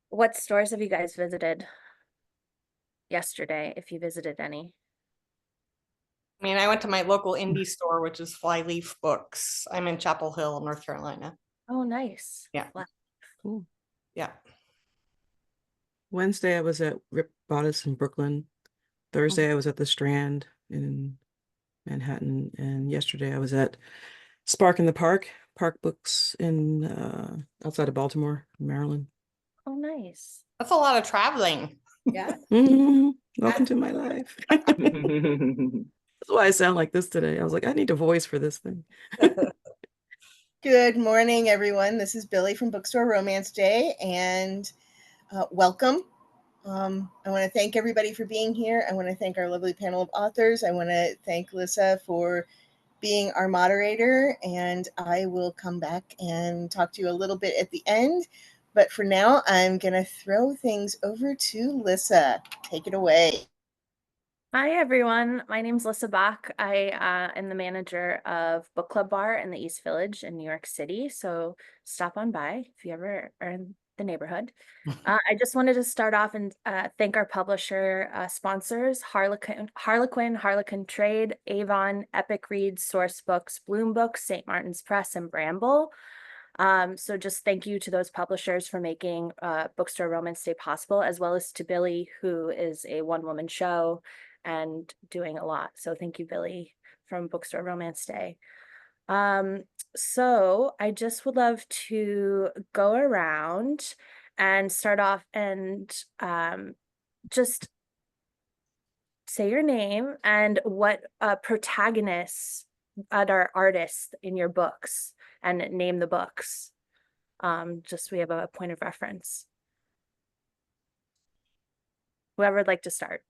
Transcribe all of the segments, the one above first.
What stores have you guys visited yesterday, if you visited any? I mean, I went to my local indie store, which is Flyleaf Books. I'm in Chapel Hill, North Carolina. Oh, nice. Yeah. Cool. Yeah. Wednesday, I was at Rip Bodice in Brooklyn. Thursday, I was at the Strand in Manhattan. And yesterday, I was at Spark in the Park Books in outside of Baltimore, Maryland. Oh, nice. That's a lot of traveling. Yeah. Welcome to my life. That's why I sound like this today. I was like, I need a voice for this thing. Good morning, everyone. This is Billy from Bookstore Romance Day, and welcome. I want to thank everybody for being here. I want to thank our lovely panel of authors. I want to thank Lissa for being our moderator, and I will come back and talk to you a little bit at the end. But for now, I'm going to throw things over to Lissa. Take it away. Hi, everyone. My name's Lissa Bach. I am the manager of Book Club Bar in the East Village in New York City. So stop on by if you ever are in the neighborhood. I just wanted to start off and thank our publisher sponsors, Harlequin Trade, Avon, Epic Reads, Source Books, Bloom Books, St. Martin's Press, and Bramble. So just thank you to those publishers for making Bookstore Romance Day possible, as well as to Billy, who is a one-woman show and doing a lot. So thank you, Billy, from Bookstore Romance Day. So I just would love to go around and start off and just say your name and what protagonists are artists in your books, and name the books. Just so we have a point of reference. Whoever would like to start.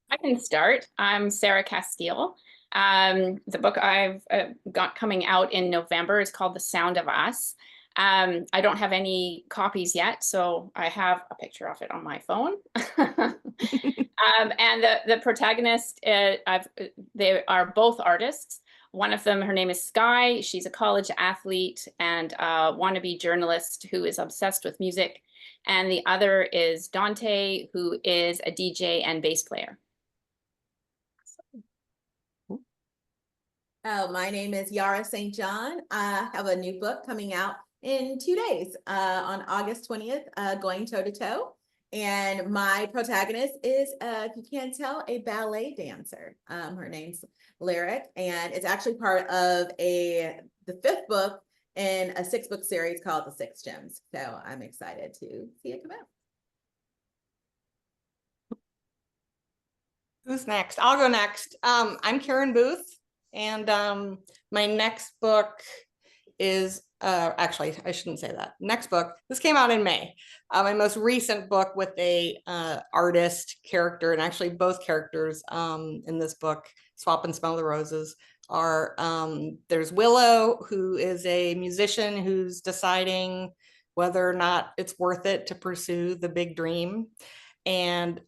I can start. I'm Sarah Castille. The book I've got coming out in November is called The Sound of Us. I don't have any copies yet, so I have a picture of it on my phone. And the protagonist, they are both artists. One of them, her name is Sky. She's a college athlete and a wannabe journalist who is obsessed with music. And the other is Dante, who is a DJ and bass player. My name is Yahrah St. John. I have a new book coming out in 2 days on August 20th, Going Toe to Toe. And my protagonist is, if you can't tell, a ballet dancer. Her name's Lyric, and it's actually part of the 5th book in a 6-book series called The 6 Gems. So I'm excited to see it come out. Who's next? I'll go next. I'm Karen Booth, and my next book is actually, I shouldn't say that. Next book, this came out in May. My most recent book with a artist character, and actually both characters in this book, Swap and Smell the Roses, are there's Willow, who is a musician who's deciding whether or not it's worth it to pursue the big dream, and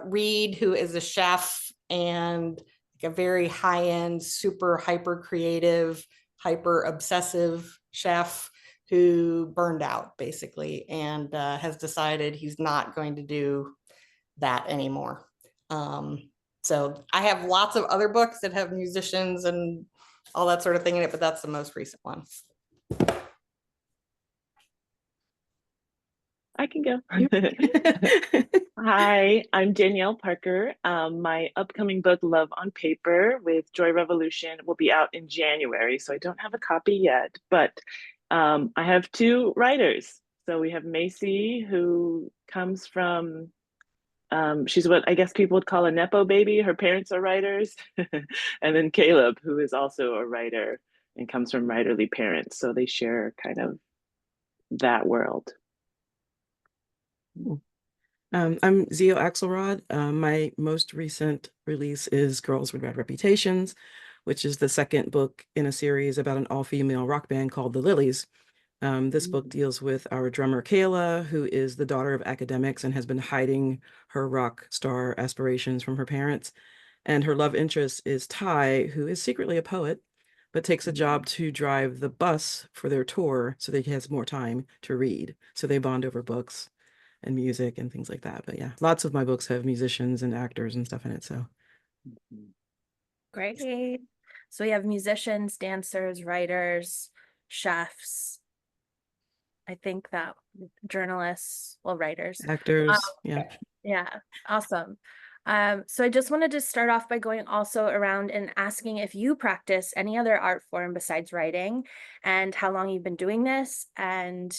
Reed, who is a chef and a very high-end, super hyper creative, hyper obsessive chef who burned out basically, and has decided he's not going to do that anymore. So I have lots of other books that have musicians and all that sort of thing in it, but that's the most recent one. I can go. Hi, I'm Danielle Parker. My upcoming book, Love on Paper with Joy Revolution, will be out in January, so I don't have a copy yet, but I have 2 writers. So we have Macy, who comes from, she's what I guess people would call a Nepo baby. Her parents are writers. And then Caleb, who is also a writer and comes from writerly parents. So they share kind of that world. I'm Zio Axelrod. My most recent release is Girls with Bad Reputations, which is the 2nd book in a series about an all-female rock band called The Lilies. This book deals with our drummer Kayla, who is the daughter of academics and has been hiding her rock star aspirations from her parents. And her love interest is Ty, who is secretly a poet, but takes a job to drive the bus for their tour so that he has more time to read. So they bond over books and music and things like that. But yeah, lots of my books have musicians and actors and stuff in it. So Great. So we have musicians, dancers, writers, chefs. I think that journalists, well, writers. actors, yeah. Yeah, awesome. So I just wanted to start off by going also around and asking if you practice any other art form besides writing and how long you've been doing this. And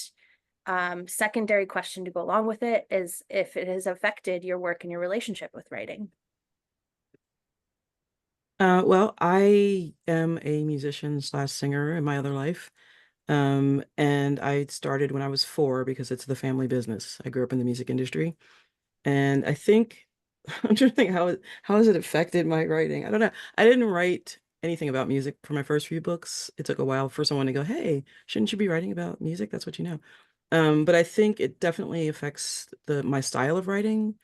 secondary question to go along with it is if it has affected your work and your relationship with writing. Well, I am a musician slash singer in my other life. And I started when I was 4 because it's the family business. I grew up in the music industry. And I think I'm trying to think how has it affected my writing? I don't know. I didn't write anything about music for my first few books. It took a while for someone to go, "Hey, shouldn't you be writing about music? That's what you know." But I think it definitely affects my style of writing.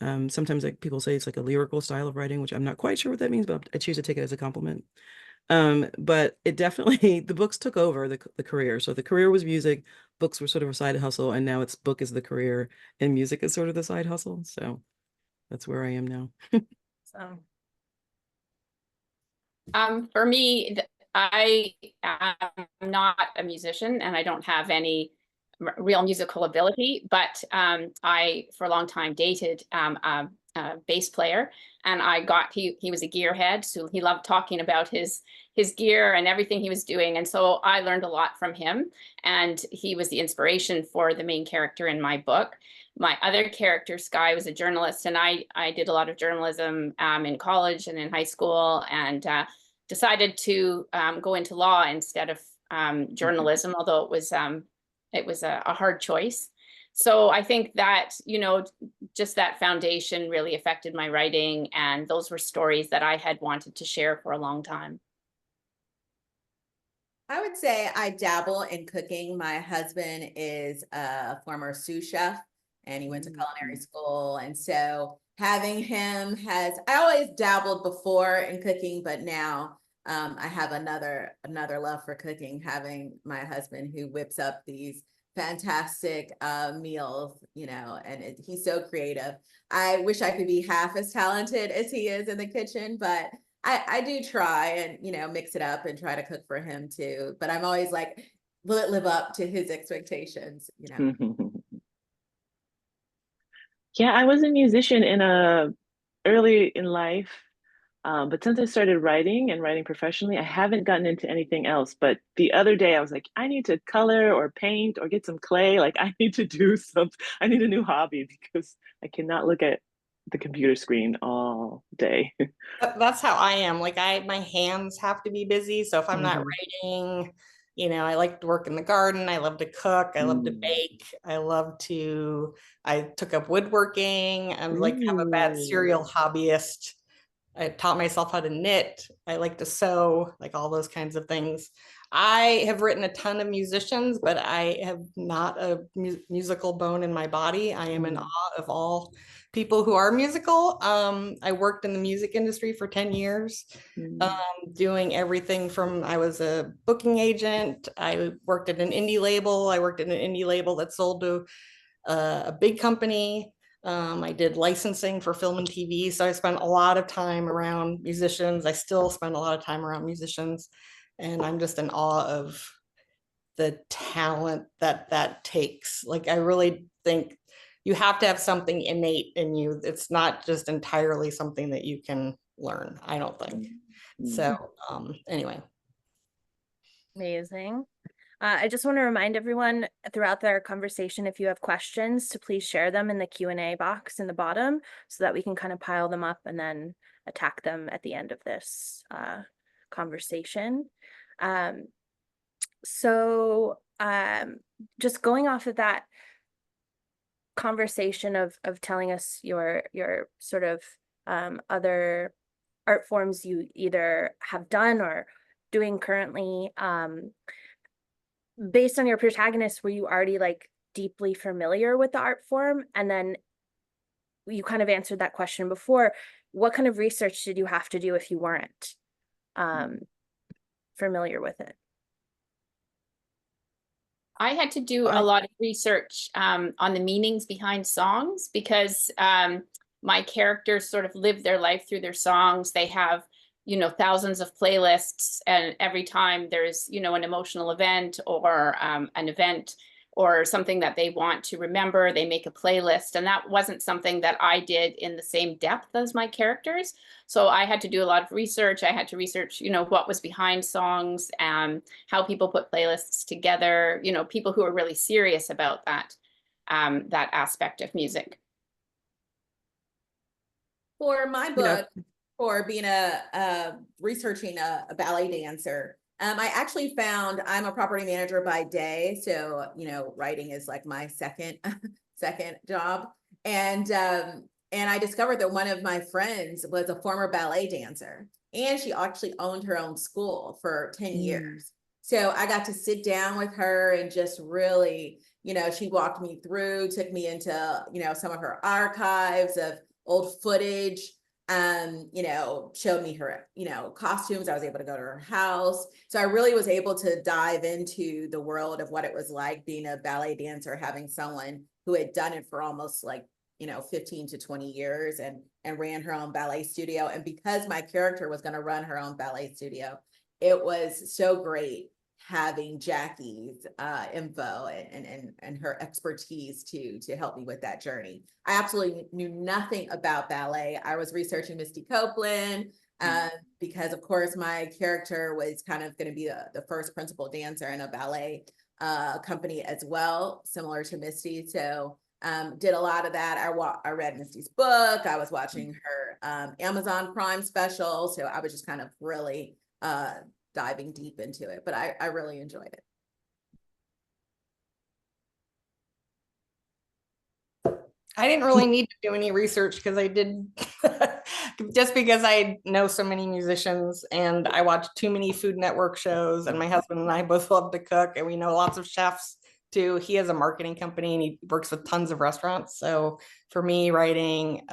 Sometimes like people say it's like a lyrical style of writing, which I'm not quite sure what that means, but I choose to take it as a compliment. But it definitely the books took over the career. So the career was music, books were sort of a side hustle, and now it's book is the career and music is sort of the side hustle. So that's where I am now. So For me, I am not a musician and I don't have any real musical ability, but I, for a long time, dated a bass player, and he was a gearhead, so he loved talking about his gear and everything he was doing, and so I learned a lot from him, and he was the inspiration for the main character in my book. My other character, Sky, was a journalist, and I did a lot of journalism in college and in high school, and decided to go into law instead of journalism, although it was a hard choice. So I think that, you know, just that foundation really affected my writing, and those were stories that I had wanted to share for a long time. I would say I dabble in cooking. My husband is a former sous chef and he went to culinary school. And so having him I always dabbled before in cooking, but now I have another love for cooking, having my husband who whips up these fantastic meals, you know, and he's so creative. I wish I could be half as talented as he is in the kitchen, but I do try and, you know, mix it up and try to cook for him too. But I'm always like, will it live up to his expectations, you know? Yeah, I was a musician early in life, but since I started writing and writing professionally, I haven't gotten into anything else. But the other day, I was like, I need to color or paint or get some clay. Like, I need to do something. I need a new hobby because I cannot look at the computer screen all day. That's how I am. Like my hands have to be busy. So if I'm not Mhm. writing, you know, I like to work in the garden. I love to cook. I love to bake. I took up woodworking. I'm like kind of a bad serial Ooh. hobbyist. I taught myself how to knit. I like to sew, like all those kinds of things. I have written a ton of musicians, but I have not a musical bone in my body. I am in awe of all people who are musical. I worked in the music industry for 10 years, doing everything from I was a booking agent. I worked at an indie label. I worked at an indie label that sold to a big company. I did licensing for film and TV. So I spent a lot of time around musicians. I still spend a lot of time around musicians. And I'm just in awe of the talent that takes. Like, I really think you have to have something innate in you. It's not just entirely something that you can learn, I don't think. So anyway. amazing. I just want to remind everyone throughout their conversation, if you have questions, to please share them in the Q&A box in the bottom so that we can kind of pile them up and then attack them at the end of this conversation. So just going off of that conversation of telling us your sort of other art forms you either have done or doing currently, based on your protagonist, were you already like deeply familiar with the art form? And then you kind of answered that question before. what kind of research did you have to do if you weren't familiar with it? I had to do a lot of research on the meanings behind songs because my characters sort of live their life through their songs. They have, you know, thousands of playlists, and every time there's, you know, an emotional event or an event or something that they want to remember, they make a playlist. And that wasn't something that I did in the same depth as my characters. So I had to do a lot of research. I had to research, you know, what was behind songs and how people put playlists together, you know, people who are really serious about that, that aspect of music. For my Yeah. book, for being researching a ballet dancer, I actually found, I'm a property manager by day, so you know, writing is like my second job, and I discovered that one of my friends was a former ballet dancer, and she actually owned her own school for 10 years. So I got to sit down with her and just really, you know, she walked me through, took me into, you know, some of her archives of old footage, you know, showed me her, you know, costumes. I was able to go to her house. So I really was able to dive into the world of what it was like being a ballet dancer, having someone who had done it for almost like, you know, 15 to 20 years and ran her own ballet studio. And because my character was going to run her own ballet studio, it was so great having Jackie's info and her expertise to help me with that journey. I absolutely knew nothing about ballet. I was researching Misty Copeland because of course my character was kind of going to be the first principal dancer in a ballet company as well, similar to Misty. So did a lot of that. I read Misty's book. I was watching her Amazon Prime special. So I was just kind of really diving deep into it, but I really enjoyed it. I didn't really need to do any research because I did just because I know so many musicians and I watch too many Food Network shows, and my husband and I both love to cook, and we know lots of chefs too. He has a marketing company and he works with tons of restaurants. So for me, writing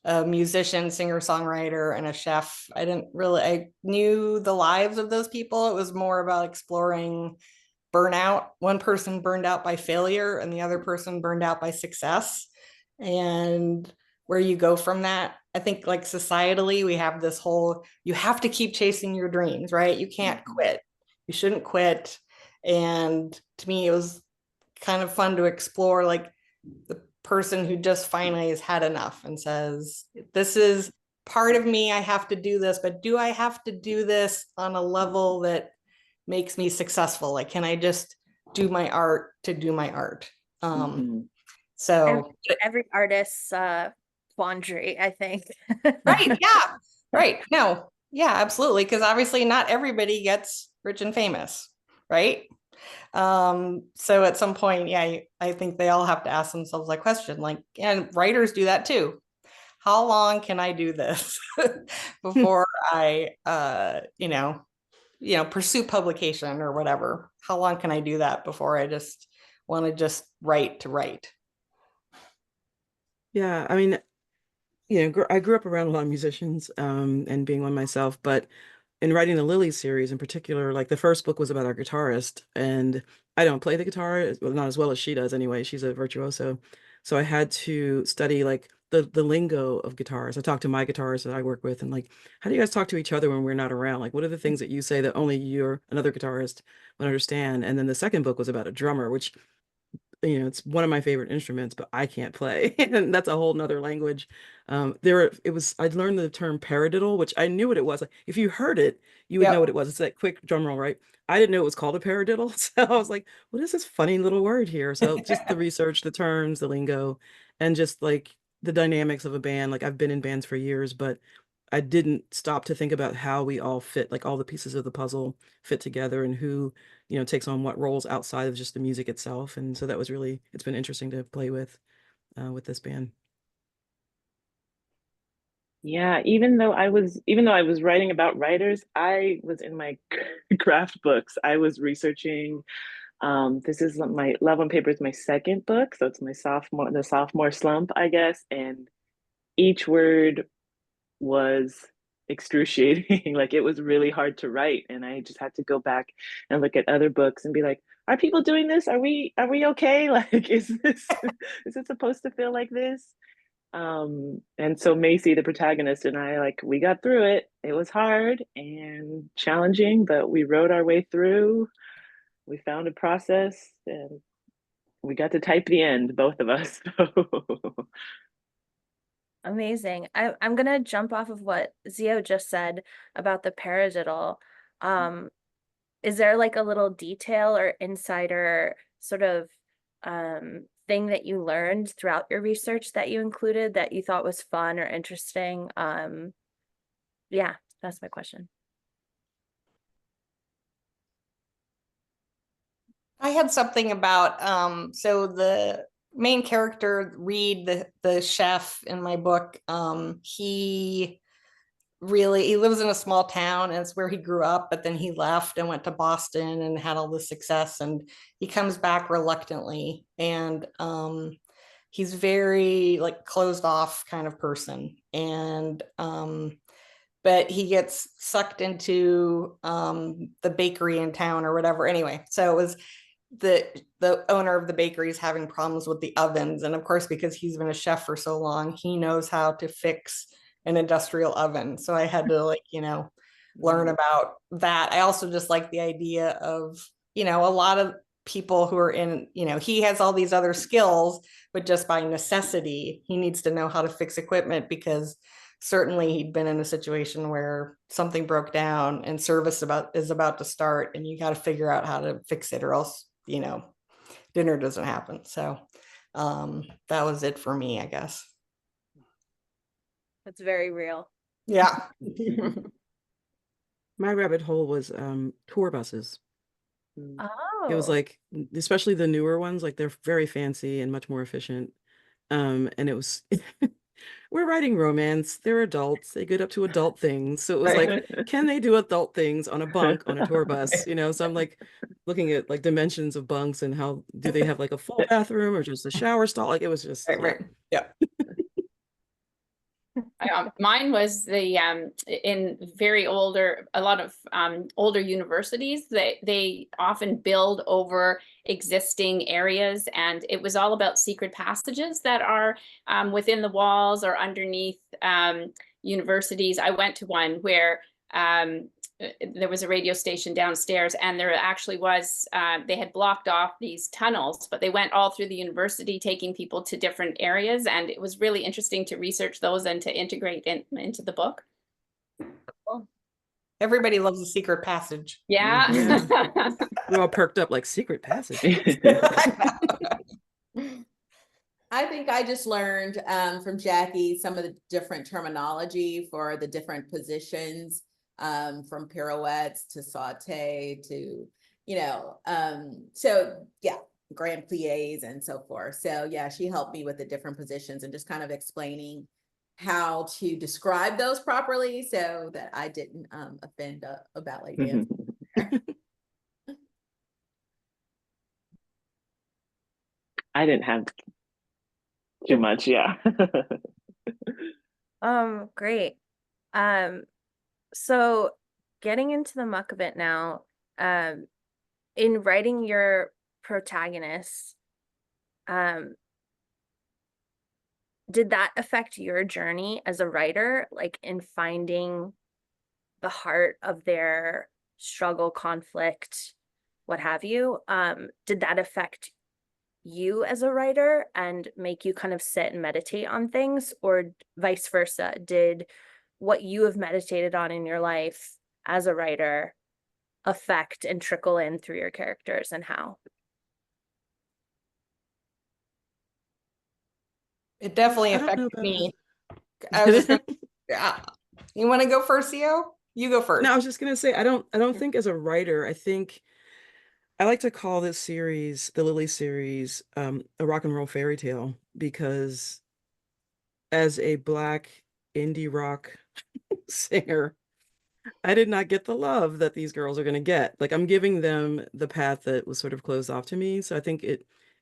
a musician, singer-songwriter, and a chef, I knew the lives of those people. It was more about exploring burnout. One person burned out by failure and the other person burned out by success, and where you go from that. I think like societally, we have this whole, you have to keep chasing your dreams, right? You can't quit. You shouldn't quit. And to me, it was kind of fun to explore like the person who just finally has had enough and says, this is part of me, I have to do this, but do I have to do this on a level that makes me successful? Like, can I just do my art to do my art? So every artist's quandary, I think. right, yeah, right. No, yeah, absolutely. Because obviously not everybody gets rich and famous, right? So at some point, yeah, I think they all have to ask themselves that question. Like, and writers do that too. How long can I do this before I pursue publication or whatever? How long can I do that before I just want to just write to write? Yeah, I mean, I grew up around a lot of musicians, and being one myself, but in writing the Lily series in particular, like the first book was about our guitarist, and I don't play the guitar, well, not as well as she does anyway. She's a virtuoso. So I had to study like the lingo of guitars. I talked to my guitarist that I work with and like, how do you guys talk to each other when we're not around? Like, what are the things that you say that only you're another guitarist would understand? And then the second book was about a drummer, which it's one of my favorite instruments, but I can't play. And that's a whole nother language. I learned the term paradiddle, which I knew what it was. Like, if you heard it, you would know what it was. It's that quick drum roll, right? I didn't know it was called a paradiddle. So I was like, what is this funny little word here? So just the research, the terms, the lingo, and just like the dynamics of a band. Like I've been in bands for years, but I didn't stop to think about how we all fit, like all the pieces of the puzzle fit together and who takes on what roles outside of just the music itself. And so it's been interesting to play with this band. Yeah, even though I was writing about writers, I was in my craft books. I was researching. This is my Love on Paper is my second book, so it's the sophomore slump, I guess. And each word was excruciating. Like it was really hard to write, and I just had to go back and look at other books and be like, are people doing this? Are we okay? Like, is it supposed to feel like this? And so Macy, the protagonist, and I, like, we got through it. It was hard and challenging, but we wrote our way through. We found a process, and we got to type the end, both of us. Amazing. I'm gonna jump off of what Zio just said about the paradiddle. Is there like a little detail or insider sort of thing that you learned throughout your research that you included that you thought was fun or interesting? Yeah, that's my question. I had something about so the main character, Reed, the chef in my book, he lives in a small town, and it's where he grew up, but then he left and went to Boston and had all this success, and he comes back reluctantly, and he's very like closed off kind of person, and but he gets sucked into the bakery in town or whatever. Anyway, so it was the owner of the bakery is having problems with the ovens, and of course, because he's been a chef for so long, he knows how to fix an industrial oven. So I had to, like, learn about that. I also just like the idea of, a lot of people who are in, he has all these other skills, but just by necessity he needs to know how to fix equipment, because certainly he'd been in a situation where something broke down and service is about to start, and you got to figure out how to fix it, or else dinner doesn't happen. So that was it for me, I guess. That's very real. Yeah. My rabbit hole was tour buses. It was Oh, like, especially the newer ones, like they're very fancy and much more efficient. And it was we're writing romance. They're adults. They get up to adult things. So it was like, can they do adult things on a bunk on a tour bus? So I'm like looking at like dimensions of bunks and how do they have like a full bathroom or just a shower stall? Like it was just Right. Yeah. Mine was the in a lot of older universities, they often build over existing areas, and it was all about secret passages that are within the walls or underneath universities. I went to one where there was a radio station downstairs, and there actually was, they had blocked off these tunnels, but they went all through the university, taking people to different areas. And it was really interesting to research those and to integrate into the book. cool. Everybody loves a secret passage. Yeah. We're all perked up like secret passage. I think I just learned from Jackie some of the different terminology for the different positions, from pirouettes to saute to, so yeah, grand plies and so forth. So yeah, she helped me with the different positions and just kind of explaining how to describe those properly so that I didn't offend a ballet dancer. I didn't have too much, yeah. Great. So getting into the muck of it now, in writing your protagonist, did that affect your journey as a writer, like in finding the heart of their struggle, conflict, what have you? Did that affect you as a writer and make you kind of sit and meditate on things, or vice versa? Did what you have meditated on in your life as a writer affect and trickle in through your characters, and how? It definitely I don't know affected about me. I was just gonna, yeah. You want to go first, Theo? You go first. No, I was just gonna say I don't think as a writer, I think I like to call this series, the Lily series, a rock and roll fairy tale, because as a Black indie rock singer, I did not get the love that these girls are going to get. Like I'm giving them the path that was sort of closed off to me. So I think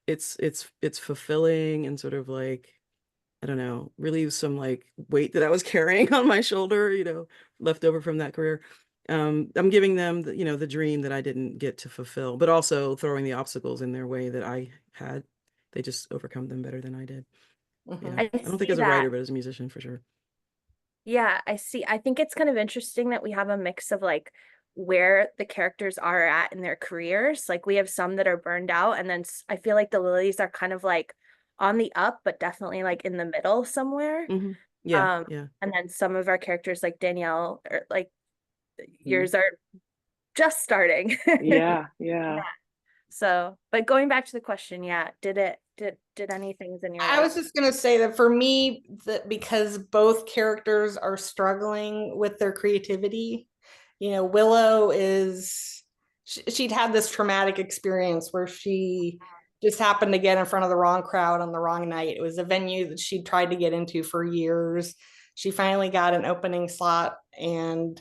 it's fulfilling and sort of like I don't know, relieve some like weight that I was carrying on my shoulder, left over from that career. I'm giving them the dream that I didn't get to fulfill, but also throwing the obstacles in their way that I had. They just overcome them better than I did. Mhm. I I don't think see as a that. writer, but as a musician for sure. Yeah, I see. I think it's kind of interesting that we have a mix of like where the characters are at in their careers. Like we have some that are burned out, and then I feel like the lilies are kind of like on the up, but definitely like in the middle somewhere. Hmm. Yeah, Um, yeah. and then some of our characters like Danielle or like Mhm. yours are just starting. Yeah, yeah. So, but going back to the question, yeah, did any things in your I life? was just going to say that for me, that because both characters are struggling with their creativity, Willow she'd had this traumatic experience where she just happened to get in front of the wrong crowd on the wrong night. It was a venue that she'd tried to get into for years. She finally got an opening slot, and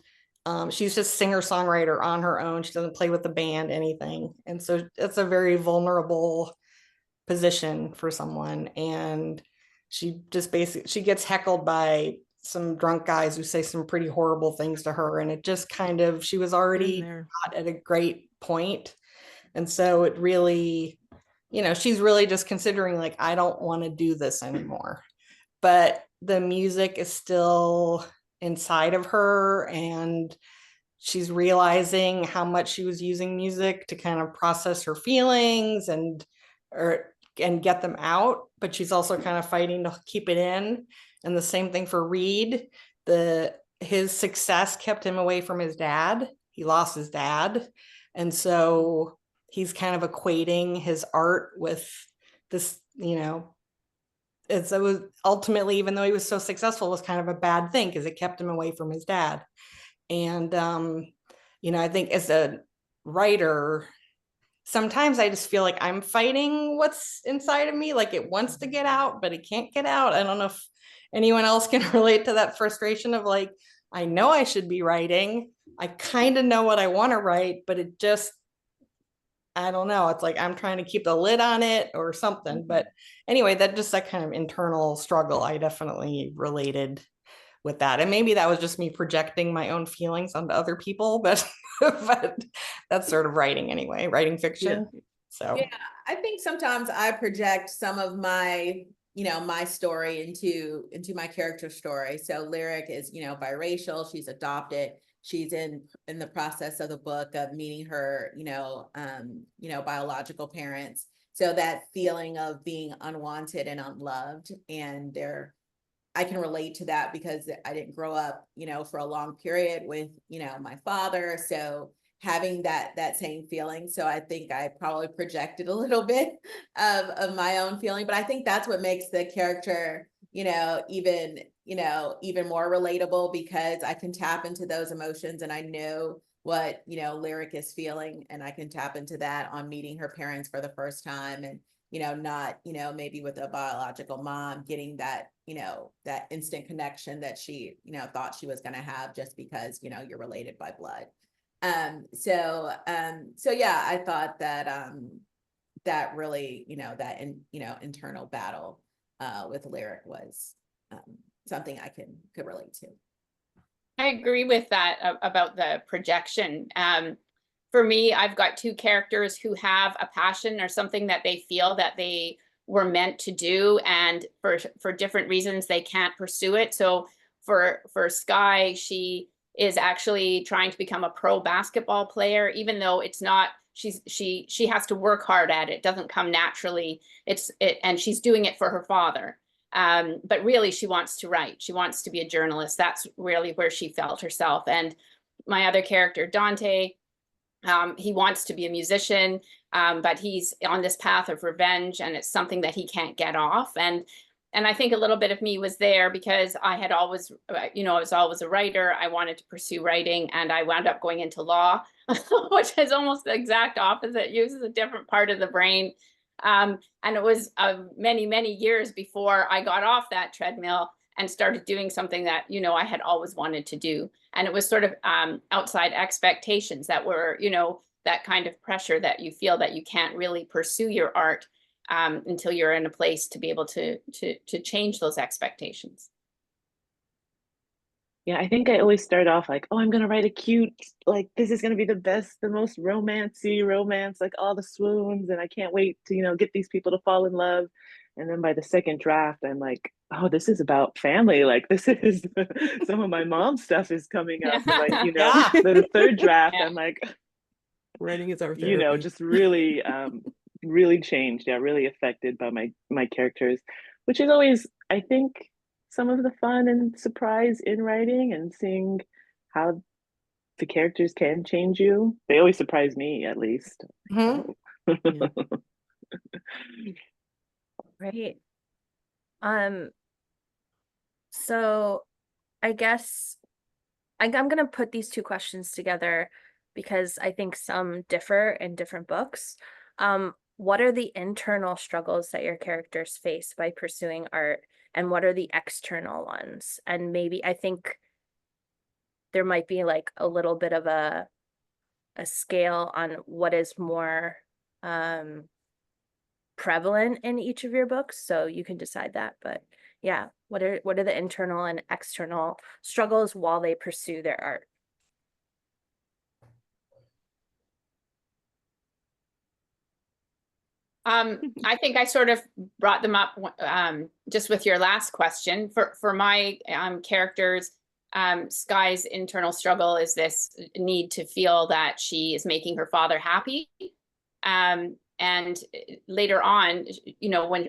she's just singer-songwriter on her own. She doesn't play with the band, anything. And so it's a very vulnerable position for someone, and she just basically she gets heckled by some drunk guys who say some pretty horrible things to her, and it just kind of she was already not at a great point, and so it really she's really just considering like, I don't want to do this anymore, but the music is still inside of her, and she's realizing how much she was using music to kind of process her feelings and get them out, but she's also kind of fighting to keep it in. And the same thing for Reed. His success kept him away from his dad. He lost his dad. And so he's kind of equating his art with this, it was ultimately, even though he was so successful, it was kind of a bad thing because it kept him away from his dad. And, I think as a writer, sometimes I just feel like I'm fighting what's inside of me. Like it wants to get out, but it can't get out. I don't know if anyone else can relate to that frustration of like, I know I should be writing. I kind of know what I want to write, but it just, I don't know. It's like I'm trying to keep the lid on it or something. But anyway, that kind of internal struggle, I definitely related with that. And maybe that was just me projecting my own feelings onto other people, but but that's sort of writing anyway, writing fiction. Yeah. So yeah, I think sometimes I project some of my my story into my character story. So Lyric is biracial, she's adopted, she's in the process of the book of meeting her biological parents, so that feeling of being unwanted and unloved, and I can relate to that because I didn't grow up, for a long period with, my father. So having that same feeling. So I think I probably projected a little bit of my own feeling, but I think that's what makes the character, even more relatable, because I can tap into those emotions and I know what, Lyric is feeling, and I can tap into that on meeting her parents for the first time, and not, maybe with a biological mom getting that, that instant connection that she, thought she was going to have just because, you're related by blood. So yeah, I thought that, that really, that internal battle, with Lyric was, something I could relate to. I agree with that about the projection. For me, I've got two characters who have a passion or something that they feel that they were meant to do, and for different reasons they can't pursue it. So for Sky, she is actually trying to become a pro basketball player, even though it's not. She has to work hard at it. It doesn't come naturally. And she's doing it for her father. But really, she wants to write. She wants to be a journalist. That's really where she felt herself. And my other character, Dante, he wants to be a musician, but he's on this path of revenge, and it's something that he can't get off. And I think a little bit of me was there because I had always, I was always a writer. I wanted to pursue writing, and I wound up going into law, which is almost the exact opposite, uses a different part of the brain. And it was many, many years before I got off that treadmill and started doing something that, I had always wanted to do. And it was sort of outside expectations that were, that kind of pressure that you feel that you can't really pursue your art. until you're in a place to be able to change those expectations. Yeah, I think I always start off like, oh, I'm gonna write a cute, like this is gonna be the best, the most romancy romance, like all the swoons, and I can't wait to, get these people to fall in love. And then by the second draft, I'm like, oh, this is about family. Like this is some of my mom's stuff is coming up. Like, Yeah. the third draft, Yeah. I'm like, Writing is our therapy. just really, really changed. Yeah, really affected by my characters, which is always, I think, some of the fun and surprise in writing and seeing how the characters can change you. They always surprise me, at least. Mhm. Yeah. Right. So I guess I'm gonna put these two questions together because I think some differ in different books. What are the internal struggles that your characters face by pursuing art, and what are the external ones? And maybe I think there might be like a little bit of a scale on what is more prevalent in each of your books, so you can decide that. But yeah, what are the internal and external struggles while they pursue their art? I think I sort of brought them up just with your last question. For my characters, Sky's internal struggle is this need to feel that she is making her father happy. And later on,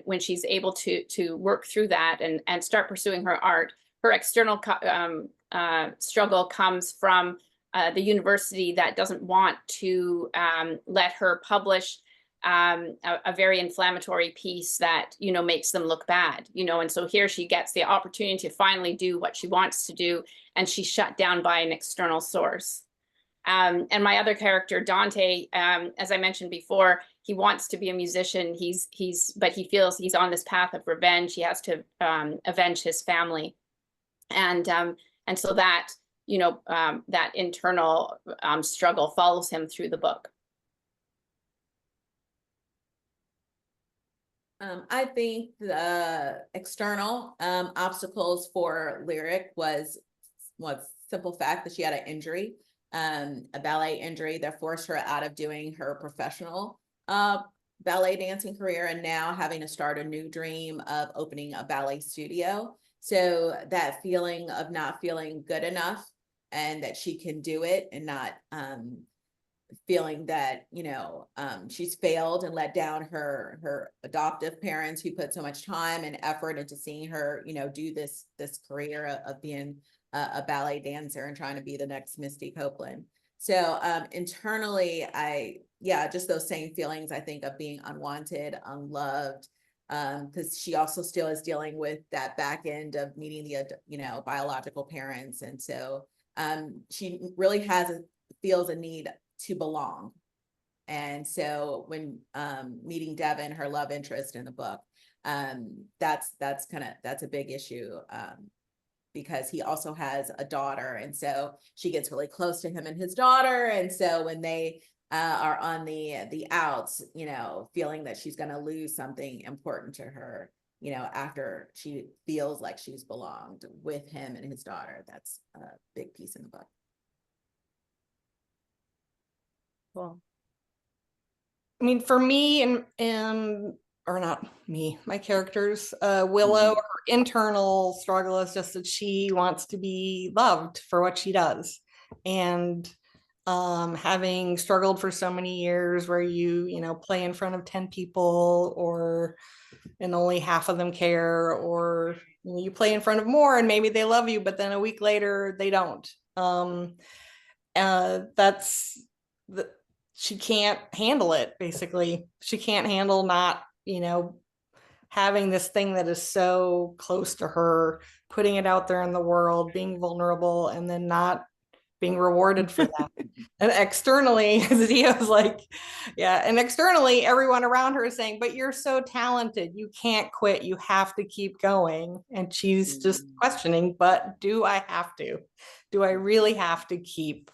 when she's able to work through that and start pursuing her art, her external struggle comes from the university that doesn't want to let her publish a very inflammatory piece that makes them look bad, and so here she gets the opportunity to finally do what she wants to do, and she's shut down by an external source. And my other character, Dante, as I mentioned before, he wants to be a musician. But he feels he's on this path of revenge. He has to avenge his family, and so that that internal struggle follows him through the book. I think the external obstacles for Lyric was simple fact that she had an injury, a ballet injury that forced her out of doing her professional ballet dancing career, and now having to start a new dream of opening a ballet studio. So that feeling of not feeling good enough and that she can do it, and not feeling that she's failed and let down her adoptive parents who put so much time and effort into seeing her do this career of being a ballet dancer and trying to be the next Misty Copeland. So internally, just those same feelings, I think, of being unwanted, unloved, because she also still is dealing with that back end of meeting the biological parents, and so she really feels a need to belong. And so when meeting Devin, her love interest in the book, that's a big issue, because he also has a daughter, and so she gets really close to him and his daughter, and so when they are on the outs, feeling that she's going to lose something important to her, after she feels like she's belonged with him and his daughter. That's a big piece in the book. Cool. I mean, for me or not me, my characters, Willow, her internal struggle is just that she wants to be loved for what she does. And having struggled for so many years where you play in front of 10 people and only half of them care, or you play in front of more and maybe they love you, but then a week later they don't. She can't handle it, basically. She can't handle not, having this thing that is so close to her, putting it out there in the world, being vulnerable, and then not being rewarded for that. And externally, Zio's like, yeah, and externally, everyone around her is saying, but you're so talented, you can't quit, you have to keep going. And she's just questioning, but do I have to? Do I really have to keep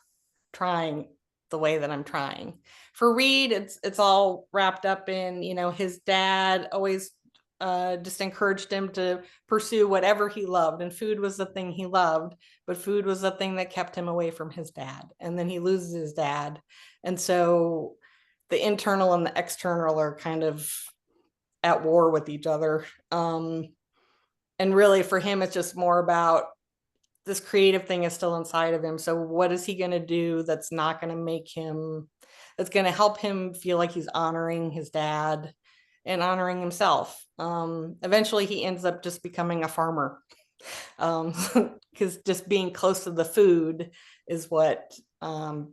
trying the way that I'm trying. For Reed, it's all wrapped up in, you know, his dad always just encouraged him to pursue whatever he loved, and food was the thing he loved, but food was the thing that kept him away from his dad. And then he loses his dad, and so the internal and the external are kind of at war with each other. And really for him, it's just more about this creative thing is still inside of him. So what is he going to do that's not going to make him, that's going to help him feel like he's honoring his dad and honoring himself? Eventually he ends up just becoming a farmer, because just being close to the food is what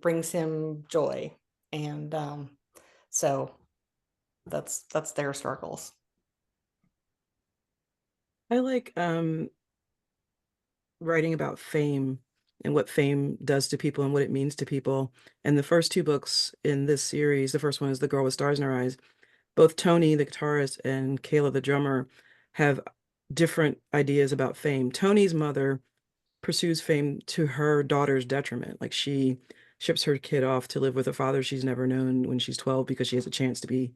brings him joy. And so that's their struggles. I like writing about fame and what fame does to people and what it means to people. And the first two books in this series, the first one is The Girl with Stars in Her Eyes. Both Tony, the guitarist, and Kayla, the drummer, have different ideas about fame. Tony's mother pursues fame to her daughter's detriment. Like, she ships her kid off to live with a father she's never known when she's 12 because she has a chance to be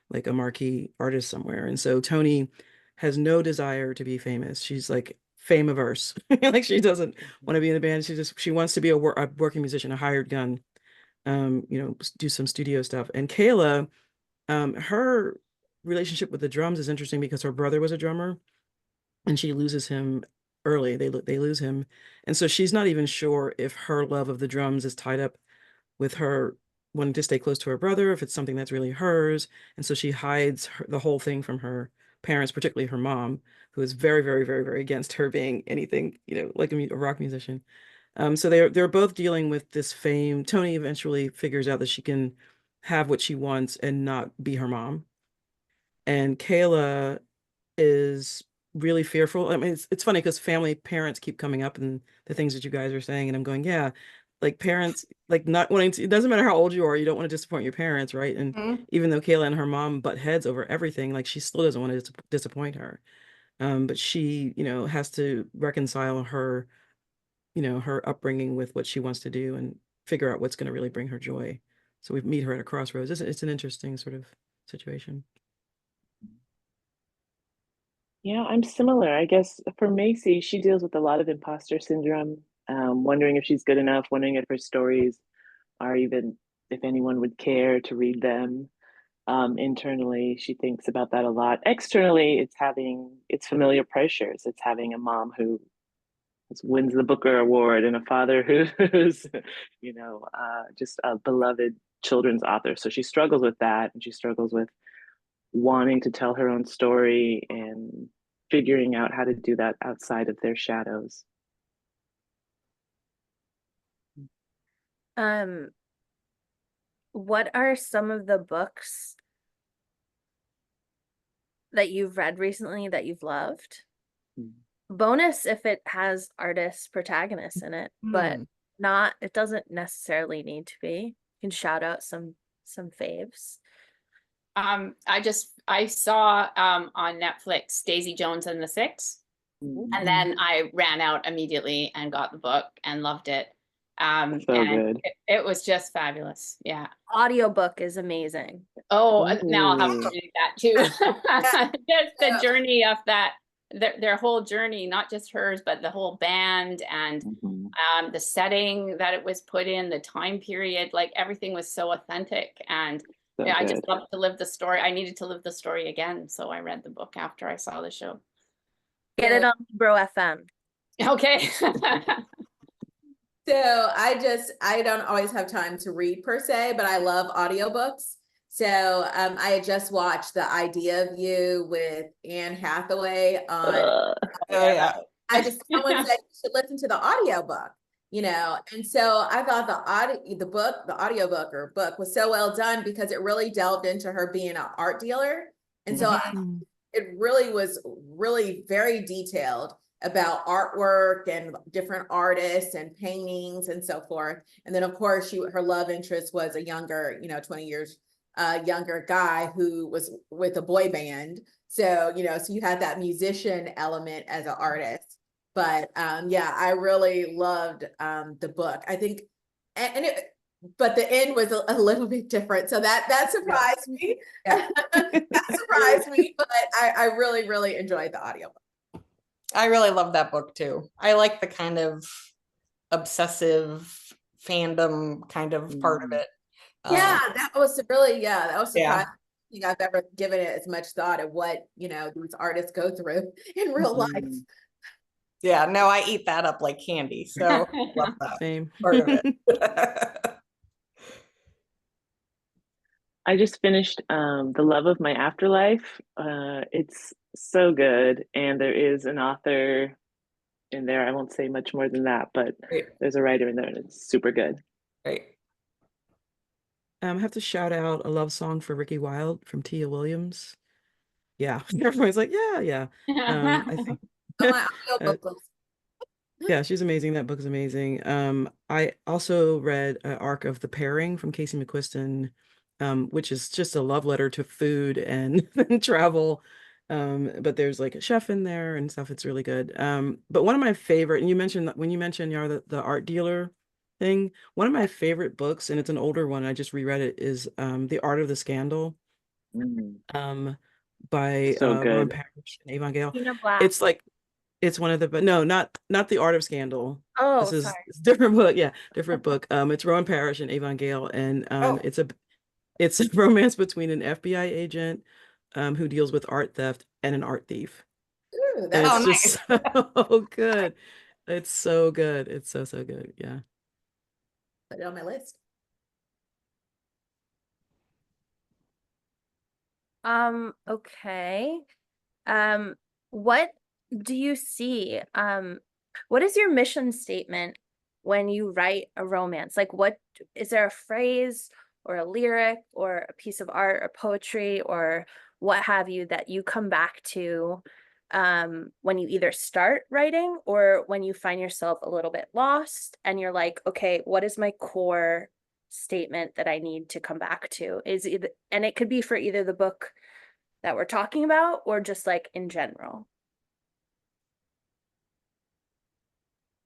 like a marquee artist somewhere. And so Tony has no desire to be famous. She's like fame averse. Like, she doesn't want to be in the band. She wants to be a working musician, a hired gun, you know, do some studio stuff. And Kayla, her relationship with the drums is interesting because her brother was a drummer and she loses him early. They lose him. And so she's not even sure if her love of the drums is tied up with her wanting to stay close to her brother, if it's something that's really hers. And so she hides the whole thing from her parents, particularly her mom, who is very, very, very, very against her being anything, you know, like a rock musician. So they're both dealing with this fame. Tony eventually figures out that she can have what she wants and not be her mom. And Kayla is really fearful. I mean, it's funny because parents keep coming up and the things that you guys are saying, and I'm going, yeah, like parents, like not wanting to, it doesn't matter how old you are, you don't want to disappoint your parents, right? And even though Kayla and her mom butt heads over everything, like she still doesn't want to disappoint her. But she, you know, has to reconcile her, you know, her upbringing with what she wants to do and figure out what's going to really bring her joy. So we meet her at a crossroads. It's an interesting sort of situation. Yeah, I'm similar. I guess for Macy, she deals with a lot of imposter syndrome, wondering if she's good enough, wondering if her stories are even, if anyone would care to read them. Internally, she thinks about that a lot. Externally, it's familiar pressures. It's having a mom who wins the Booker Award and a father who's, you know, just a beloved children's author. So she struggles with that, and she struggles with wanting to tell her own story and figuring out how to do that outside of their shadows. What are some of the books that you've read recently that you've loved? Bonus if it has artist protagonists in it, but not, it doesn't necessarily need to be. You can shout out some faves. I saw on Netflix Daisy Jones and the Six, and then I ran out immediately and got the book and loved it. So and good. it was just fabulous. Yeah. Audiobook is amazing. Oh, now I'll have to read that too. Just the journey of that, their whole journey, not just hers, but the whole band and the setting that it was put in, the time period, like everything was so authentic. And So yeah, I good. just love to live the story. I needed to live the story again. So I read the book after I saw the show. Get it on Bro FM. Okay. So I don't always have time to read per se, but I love audiobooks. So I had just watched The Idea of You with Anne Hathaway on. Someone said you should listen to the audiobook, you know, and so I thought the audiobook book was so well done because it really delved into her being an art dealer. And so it really was really very detailed about artwork and different artists and paintings and so forth. And then of course her love interest was a younger, you know, 20 years younger guy who was with a boy band. So, you know, so you had that musician element as an artist. But yeah, I really loved the book. I think, and but the end was a little bit different. So that surprised me. Yeah. That surprised me, but I really, really enjoyed the audiobook. I really love that book too. I like the kind of obsessive fandom kind of part of it. Yeah, that was really, that was Yeah. surprising. I think I've ever given it as much thought of what, these artists go through in real life. Yeah, no, I eat that up like candy. So love that Same. part of it. I just finished The Love of My Afterlife. It's so good, and there is an author in there. I won't say much more than that, but Great. there's a writer in there, and it's super good. Great. I have to shout out a love song for Ricky Wilde from Tia Williams. Yeah, everybody's like, yeah. I think On my uh, audiobook list. yeah, she's amazing. That book is amazing. I also read Arc of the Pairing from Casey McQuiston, which is just a love letter to food and, and travel. But there's like a chef in there and stuff. It's really good. But one of my favorite, and you mentioned when you mentioned Yara, the art dealer thing, one of my favorite books, and it's an older one, I just reread it, is The Art of the Scandal, by So Ron good. Parrish and Avon Gale. Tina Black. It's like it's one of the, but no, not The Art of Scandal. Oh, This is sorry. it's a different book. Yeah, different book. It's Rowan Parrish and Avon Gale, and Oh. it's a romance between an FBI agent who deals with art theft and an art thief. Ooh, And that's it's just so good. It's so good. It's so good. Yeah. put it on my list. Okay. What do you see? What is your mission statement when you write a romance? Like, what is there a phrase or a lyric or a piece of art or poetry or what have you that you come back to when you either start writing or when you find yourself a little bit lost and you're like, okay, what is my core statement that I need to come back to? And it could be for either the book that we're talking about or just like in general.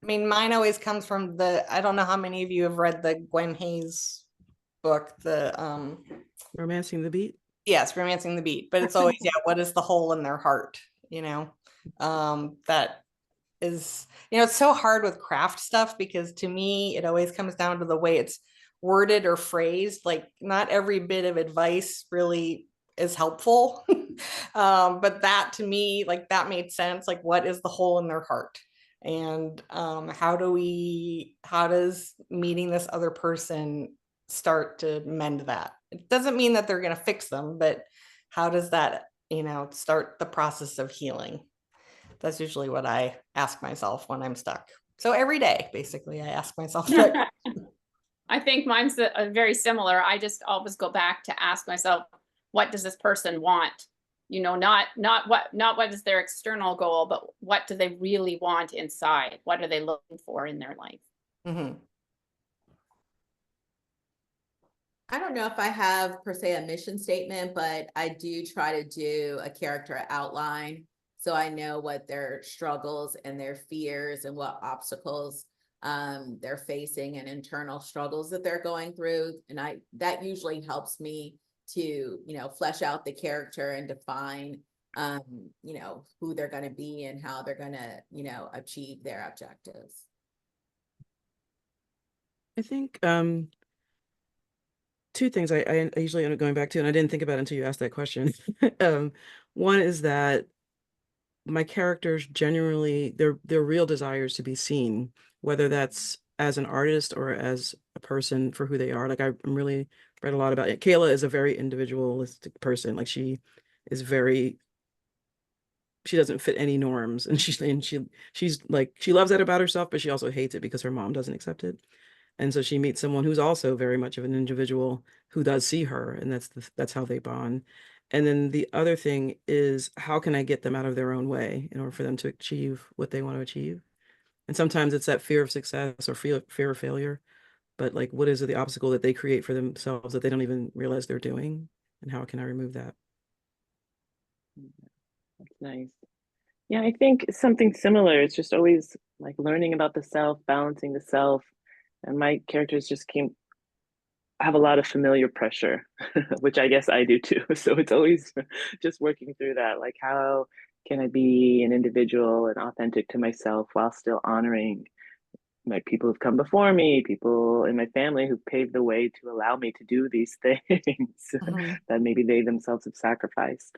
I mean, mine always comes from I don't know how many of you have read the Gwen Hayes book, Romancing the Beat. yes, Romancing the Beat, but it's always, what is the hole in their heart? That is, it's so hard with craft stuff because to me, it always comes down to the way it's worded or phrased. Like, not every bit of advice really is helpful. But that to me, like, that made sense. Like, what is the hole in their heart? And how does meeting this other person start to mend that? It doesn't mean that they're going to fix them, but how does that, start the process of healing? That's usually what I ask myself when I'm stuck. So every day, basically, I ask myself that. I think mine's very similar. I just always go back to ask myself, what does this person want? Not what is their external goal, but what do they really want inside? What are they looking for in their life? Mm-hmm. I don't know if I have per se a mission statement, but I do try to do a character outline. So I know what their struggles and their fears and what obstacles they're facing and internal struggles that they're going through. And that usually helps me to, flesh out the character and define, who they're going to be and how they're going to, achieve their objectives. I think two things I usually end up going back to, and I didn't think about it until you asked that question. One is that my characters genuinely, their real desires to be seen, whether that's as an artist or as a person for who they are. Like, I'm really read a lot about it. Kayla is a very individualistic person. Like, she doesn't fit any norms, and she's like, she loves that about herself, but she also hates it because her mom doesn't accept it. And so she meets someone who's also very much of an individual who does see her, and that's how they bond. And then the other thing is, how can I get them out of their own way in order for them to achieve what they want to achieve? And sometimes it's that fear of success or fear of failure. But like, what is the obstacle that they create for themselves that they don't even realize they're doing? And how can I remove that? That's nice. Yeah, I think something similar. It's just always like learning about the self, balancing the self. And my characters just have a lot of familiar pressure, which I guess I do too. So it's always just working through that, like how can I be an individual and authentic to myself while still honoring like people who've come before me, people in my family who paved the way to allow me to do these things that maybe they themselves have sacrificed.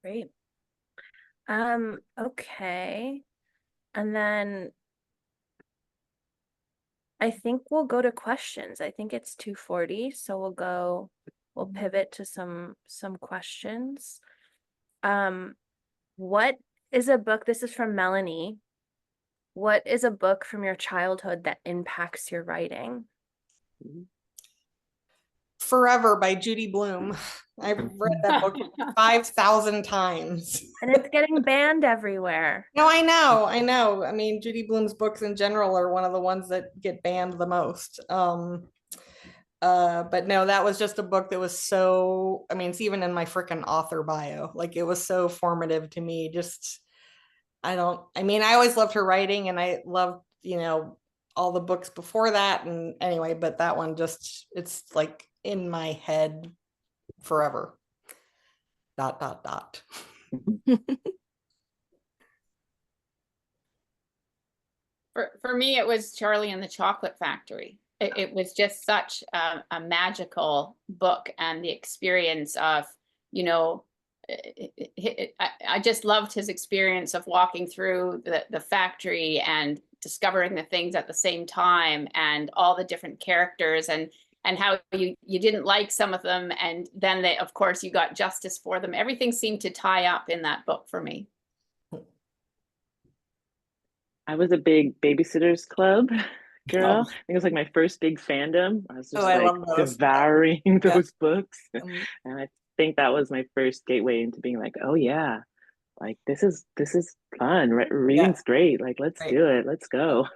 Great. Okay. And then I think we'll go to questions. I think it's 2:40, so we'll pivot to some questions. What is a book, this is from Melanie. What is a book from your childhood that impacts your writing? Forever by Judy Blume. I've read that book 5,000 times. And it's getting banned everywhere. No, I know. I mean, Judy Blume's books in general are one of the ones that get banned the most. But no, that was just a book that was so, I mean, it's even in my freaking author bio. Like it was so formative to me. Just, I always loved her writing and I loved, all the books before that. And anyway, but that one just, it's like in my head forever. ... For me, it was Charlie and the Chocolate Factory. It was just such a magical book, and the experience of, I just loved his experience of walking through the factory and discovering the things at the same time, and all the different characters, and how you didn't like some of them, and then of course you got justice for them. Everything seemed to tie up in that book for me. I was a big Babysitters Club girl. I think it was like my first big fandom. I was just I like love those. devouring those books. And I think that was my first gateway into being like, oh yeah, like this is fun. Reading's great. Like let's do it. Let's go.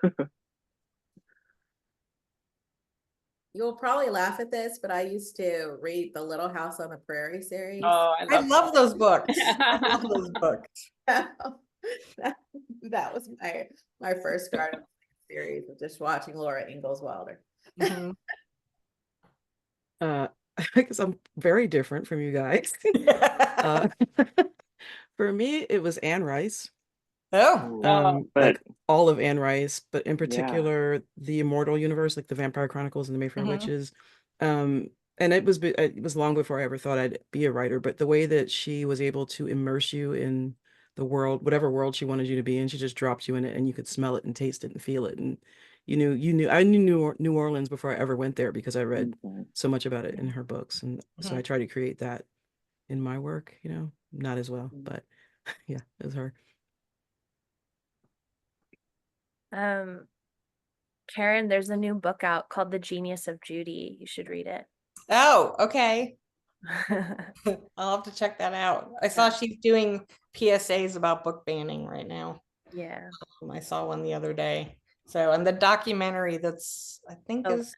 You'll probably laugh at this, but I used to read the Little House on the Prairie series. Oh, I love those books. I love those books. That was my first garden series of just watching Laura Ingalls Wilder. I guess I'm very different from you guys. For me, it was Anne Rice. Like all of Anne Rice, but in particular the Immortal universe, like the Vampire Chronicles and the Mayfair Witches. And it was long before I ever thought I'd be a writer, but the way that she was able to immerse you in the world, whatever world she wanted you to be in, she just dropped you in it and you could smell it and taste it and feel it. And I knew New Orleans before I ever went there because I read so much about it in her books. And so I try to create that in my work, not as well, but yeah, it was her. Karen, there's a new book out called The Genius of Judy. You should read it. Oh, okay. I'll have to check that out. I saw she's doing PSAs about book banning right now. Yeah. I saw one the other day. So, and the documentary that's, I think is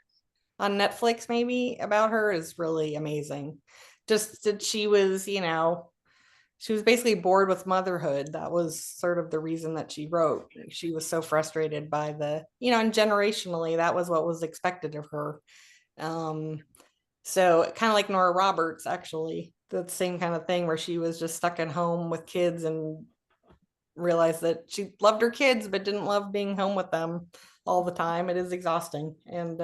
on Netflix maybe about her is really amazing. Just that she was, she was basically bored with motherhood. That was sort of the reason that she wrote. She was so frustrated by and generationally, that was what was expected of her. So kind of like Nora Roberts, actually, the same kind of thing where she was just stuck at home with kids and realized that she loved her kids, but didn't love being home with them all the time. It is exhausting. And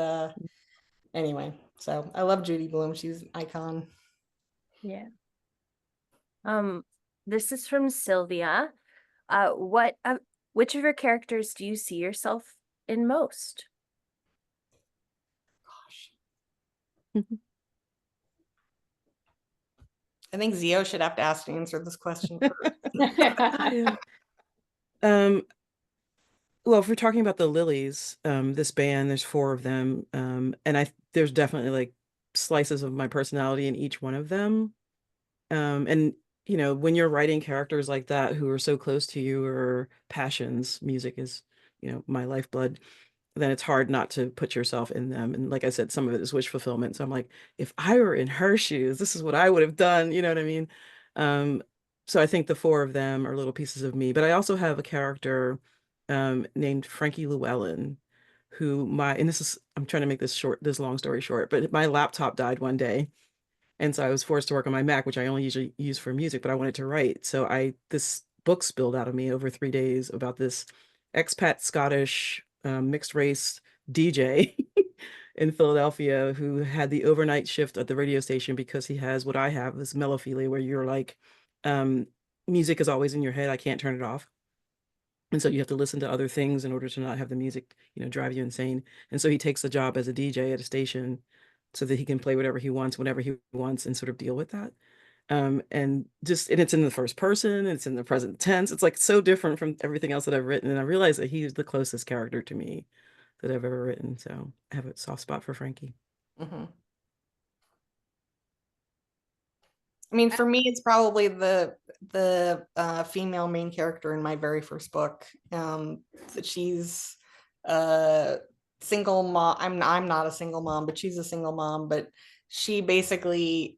anyway, so I love Judy Blume. She's an icon. Yeah. This is from Sylvia. Which of your characters do you see yourself in most? Gosh. I think Zio should have to ask to answer this question first. Well, if we're talking about the Lilies, this band, there's 4 of them. And there's definitely like slices of my personality in each one of them. And when you're writing characters like that who are so close to you or passions, music is, my lifeblood, then it's hard not to put yourself in them. And like I said, some of it is wish fulfillment. So I'm like, if I were in her shoes, this is what I would have done. You know what I mean? So I think the 4 of them are little pieces of me. But I also have a character named Frankie Llewellyn, and I'm trying to make this long story short, but my laptop died one day. And so I was forced to work on my Mac, which I only usually use for music, but I wanted to write. So this book spilled out of me over 3 days about this expat Scottish mixed race DJ in Philadelphia who had the overnight shift at the radio station because he has what I have, this melophilia, where you're like, um, music is always in your head. I can't turn it off. And so you have to listen to other things in order to not have the music, drive you insane. And so he takes the job as a DJ at a station so that he can play whatever he wants, whenever he wants, and sort of deal with that. And it's in the first person, it's in the present tense. It's like so different from everything else that I've written. And I realized that he's the closest character to me that I've ever written. So I have a soft spot for Frankie. Mm-hmm. I mean, for me, it's probably the female main character in my very first book. That she's a single mom. I'm not a single mom, but she's a single mom. But she basically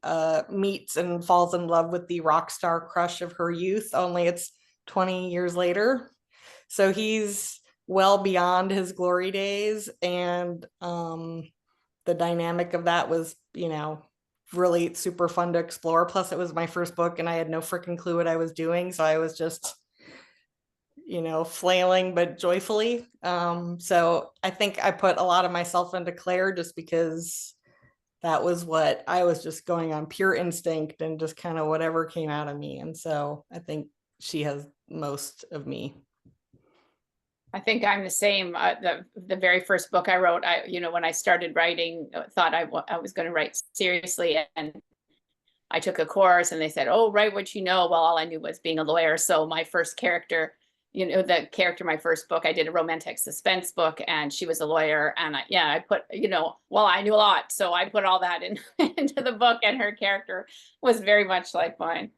meets and falls in love with the rock star crush of her youth. Only it's 20 years later, so he's well beyond his glory days, and the dynamic of that was, really super fun to explore. Plus it was my first book and I had no freaking clue what I was doing. So I was just, flailing, but joyfully. So I think I put a lot of myself into Claire just because that was what I was just going on, pure instinct and just kind of whatever came out of me. And so I think she has most of me. I think I'm the same. The very first book I wrote, when I started writing, thought I was going to write seriously, and I took a course, and they said, "Oh, write what you know." Well, all I knew was being a lawyer. So my first character, my first book, I did a romantic suspense book, and she was a lawyer, and I put, I knew a lot, so I put all that in into the book, and her character was very much like mine.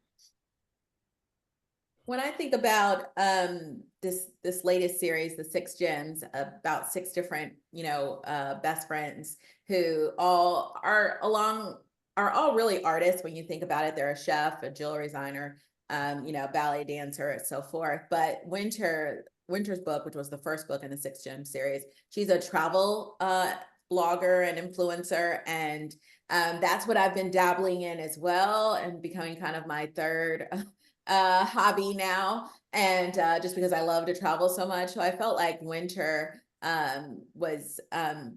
When I think about this latest series, the 6 Gems, about 6 different best friends who all are all really artists. When you think about it, they're a chef, a jewelry designer, ballet dancer, and so forth. But Winter's book, which was the first book in the 6 Gems series, she's a travel blogger and influencer, and that's what I've been dabbling in as well, and becoming kind of my third hobby now, and just because I love to travel so much. So I felt like Winter was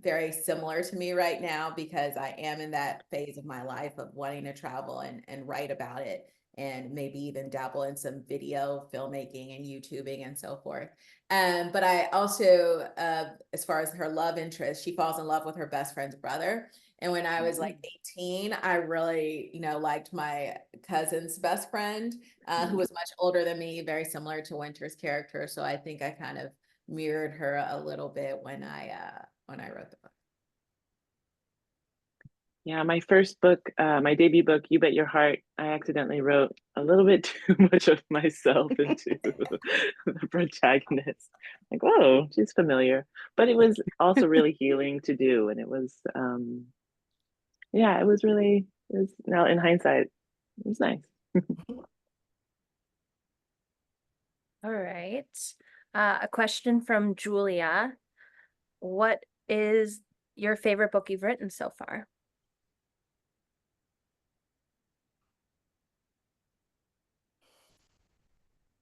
very similar to me right now, because I am in that phase of my life of wanting to travel and write about it, and maybe even dabble in some video filmmaking and YouTubing and so forth. But I also, as far as her love interest, she falls in love with her best friend's brother. And when I was like 18, I really, liked my cousin's best friend, who was much older than me, very similar to Winter's character. So I think I kind of mirrored her a little bit when I wrote the book. Yeah, my first book, my debut book, You Bet Your Heart, I accidentally wrote a little bit too much of myself into the protagonist. Like, whoa, she's familiar. But it was also really healing to do. And it was, now in hindsight, it was nice. All right. A question from Julia. What is your favorite book you've written so far?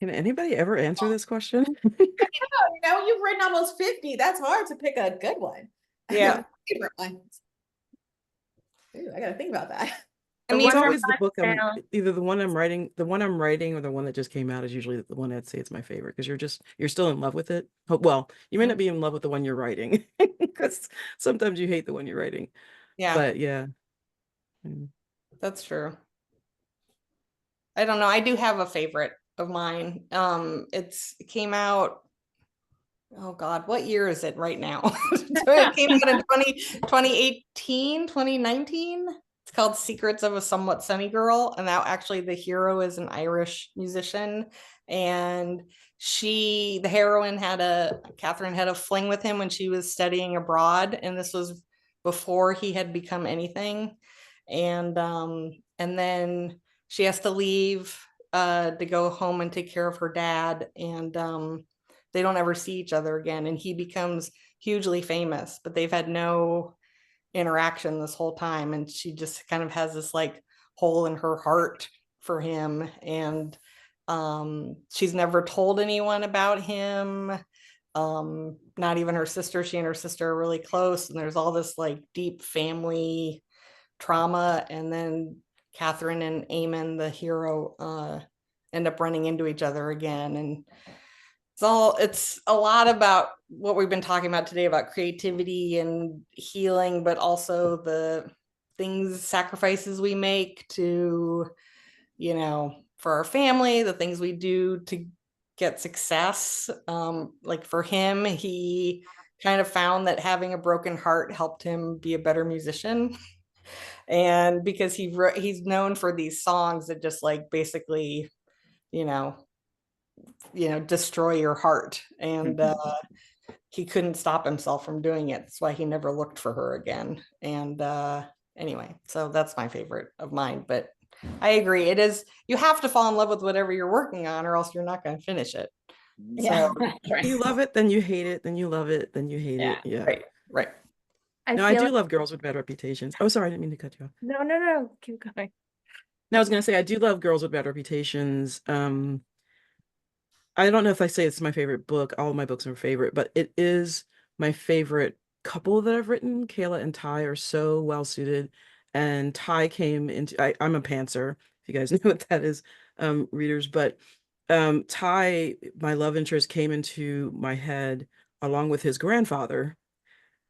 Can anybody ever answer this question? You've written almost 50. That's hard to pick a good one. Yeah. Favorite ones. Ooh, I gotta think about that. I mean, it's always the book now. either the one I'm writing, or the one that just came out is usually the one I'd say it's my favorite, because you're still in love with it. Well, you may not be in love with the one you're writing, because sometimes you hate the one you're writing. Yeah, But yeah. that's true. I don't know. I do have a favorite of mine. It came out, oh God, what year is it right now? It came out in 2018, 2019. It's called Secrets of a Somewhat Sunny Girl. And now actually the hero is an Irish musician. And the heroine Catherine had a fling with him when she was studying abroad. And this was before he had become anything. And then she has to leave to go home and take care of her dad. And they don't ever see each other again, and he becomes hugely famous, but they've had no interaction this whole time, and she just kind of has this like hole in her heart for him, and she's never told anyone about him, not even her sister. She and her sister are really close, and there's all this like deep family trauma, and then Catherine and Eamon, the hero, end up running into each other again, and it's a lot about what we've been talking about today, about creativity and healing, but also the sacrifices we make to, for our family, the things we do to get success. Like for him, he kind of found that having a broken heart helped him be a better musician. And because he's known for these songs that just like basically, you know, destroy your heart. And he couldn't stop himself from doing it. That's why he never looked for her again. And anyway, so that's my favorite of mine. But I agree, it is, you have to fall in love with whatever you're working on, or else you're not going to finish it. Yeah, So, right. You love it, then you hate it, then you love it, then you hate it. Yeah. right. No, I do love girls with bad reputations. Oh, sorry, I didn't mean to cut you off. No, keep going. No, I was gonna say I do love girls with bad reputations. I don't know if I say it's my favorite book. All of my books are favorite, but it is my favorite couple that I've written. Kayla and Ty are so well suited. And Ty came into, I'm a pantser, if you guys know what that is, readers, but Ty, my love interest, came into my head along with his grandfather,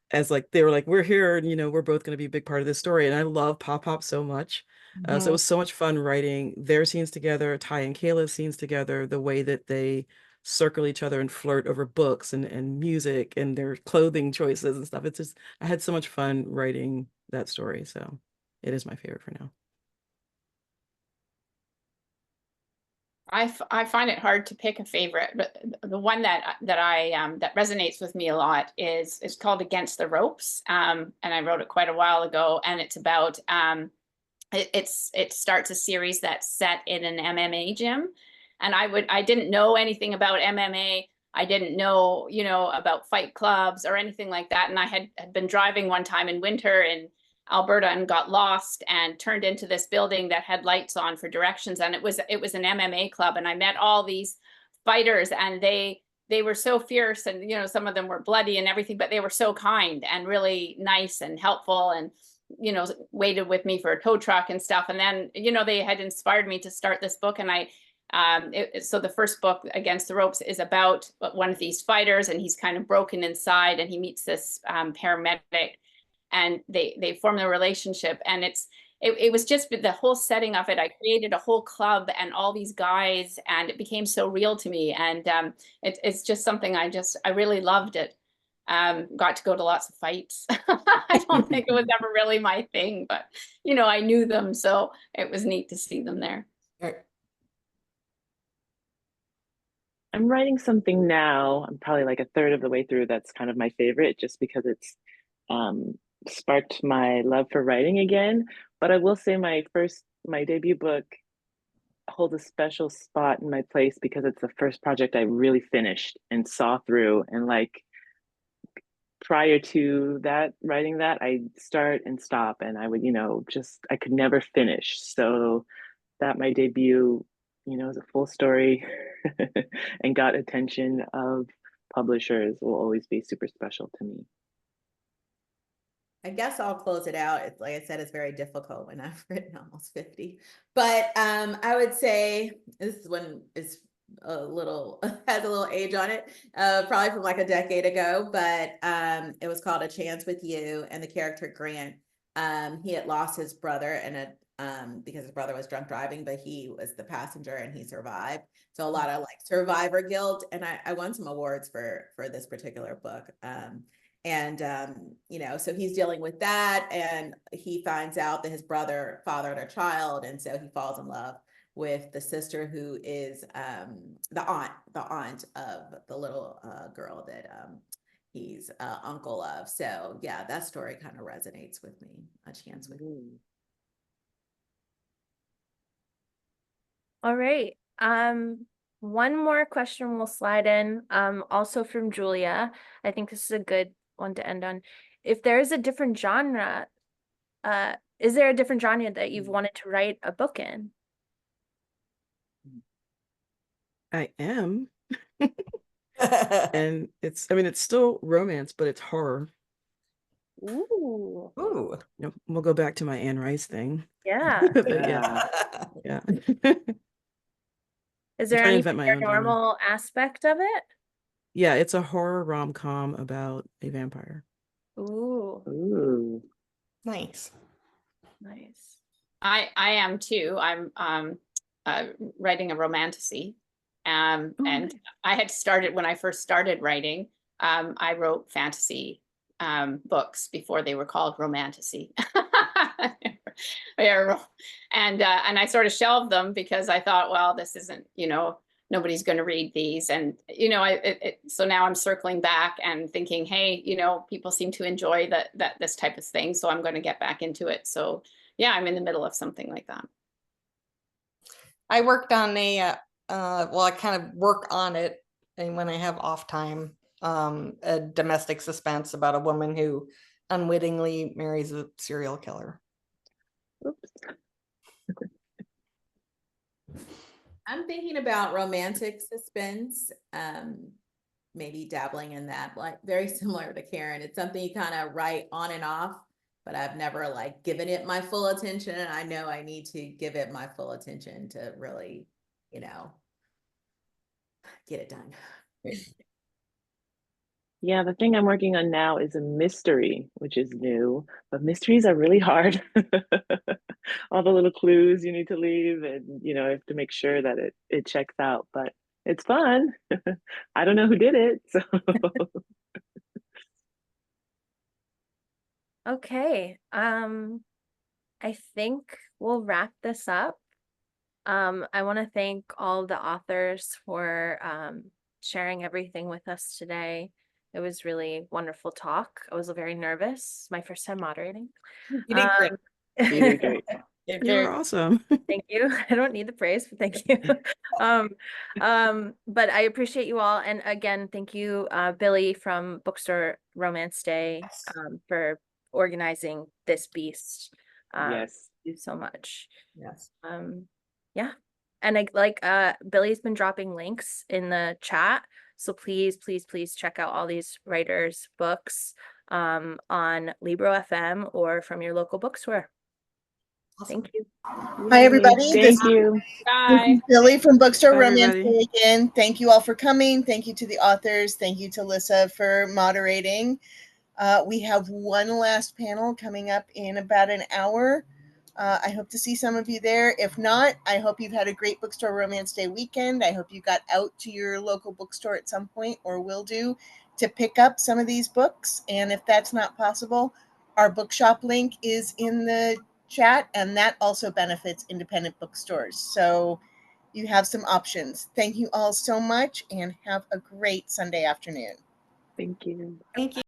as like they were like, we're here and we're both going to be a big part of this story. And I love Pop Pop so much. So it was so much fun writing their scenes together, Ty and Kayla's scenes together, the way that they circle each other and flirt over books and music and their clothing choices and stuff. It's just, I had so much fun writing that story. So it is my favorite for now. I find it hard to pick a favorite, but the one that that resonates with me a lot is called Against the Ropes. And I wrote it quite a while ago, and it's about it starts a series that's set in an MMA gym. And I didn't know anything about MMA. I didn't know, about fight clubs or anything like that. And I had been driving one time in winter in Alberta and got lost and turned into this building that had lights on for directions. And it was an MMA club. And I met all these fighters, and they were so fierce, and, some of them were bloody and everything, but they were so kind and really nice and helpful, and, waited with me for a tow truck and stuff. And then, they had inspired me to start this book. And so the first book, Against the Ropes, is about one of these fighters, and he's kind of broken inside, and he meets this paramedic, and they form a relationship. And it was just the whole setting of it. I created a whole club and all these guys, and it became so real to me. And it's just something I really loved it. Got to go to lots of fights. I don't think it was ever really my thing, but I knew them, so it was neat to see them there. I'm writing something now. I'm probably like a third of the way through. That's kind of my favorite, just because it's sparked my love for writing again. But I will say my debut book holds a special spot in my place because it's the first project I really finished and saw through. And like prior to that, writing that, I start and stop, and I would, I could never finish. So that my debut, is a full story and got attention of publishers will always be super special to me. I guess I'll close it out. It's like I said, it's very difficult when I've written almost 50. But I would say this one is has a little age on it, probably from like a decade ago. But it was called A Chance with You, and the character Grant, he had lost his brother because his brother was drunk driving, but he was the passenger and he survived. So a lot of like survivor guilt, and I won some awards for this particular book. So he's dealing with that, and he finds out that his brother fathered a child, and so he falls in love with the sister who is the aunt of the little girl that he's uncle of. So yeah, that story kind of resonates with me. A Chance with You. All right. one more question we'll slide in, also from Julia. I think this is a good one to end on. If there is a different genre, is there a different genre that you've wanted to write a book in? I am. And it's still romance, but it's horror. Ooh, Ooh. We'll go back to my Anne Rice thing. yeah. But yeah. Is there trying to any invent my own genre. paranormal aspect of it? Yeah, it's a horror rom-com about a vampire. Ooh, Ooh. Nice. nice. I am too. I'm writing a romantasy. And nice. I had started when I first started writing, I wrote fantasy books before they were called romantasy. And I sort of shelved them because I thought, well, this isn't, nobody's going to read these. And, so now I'm circling back and thinking, hey, people seem to enjoy this type of thing. So I'm going to get back into it. So yeah, I'm in the middle of something like that. I worked on I kind of work on it, and when I have off time, a domestic suspense about a woman who unwittingly marries a serial killer. Oops. I'm thinking about romantic suspense, maybe dabbling in that, like very similar to Karen. It's something you kind of write on and off, but I've never like given it my full attention. And I know I need to give it my full attention to really, get it done. Yeah, the thing I'm working on now is a mystery, which is new, but mysteries are really hard. All the little clues you need to leave, and you have to make sure that it checks out, but it's fun. I don't know who did it, so Okay. I think we'll wrap this up. I want to thank all the authors for sharing everything with us today. It was really wonderful talk. I was very nervous. My first time moderating. You did great. you did great. You were awesome. Thank you. I don't need the praise, but thank you. But I appreciate you all. And again, thank you, Billy from Bookstore Romance Day, for organizing this beast. Yes. Thank you so much. Yes. Yeah. And Billy's been dropping links in the chat. So please, please, please check out all these writers' books on Libro FM or from your local bookstore. Awesome. Thank you. Hi, everybody. Thank you. Bye. This is Billy from Bookstore Bye, Romance everybody. Day again. Thank you all for coming. Thank you to the authors. Thank you to Lissa for moderating. We have one last panel coming up in about an hour. I hope to see some of you there. If not, I hope you've had a great Bookstore Romance Day weekend. I hope you got out to your local bookstore at some point, or will do, to pick up some of these books. And if that's not possible, our bookshop link is in the chat, and that also benefits independent bookstores. So you have some options. Thank you all so much, and have a great Sunday afternoon. Thank you. Thank you.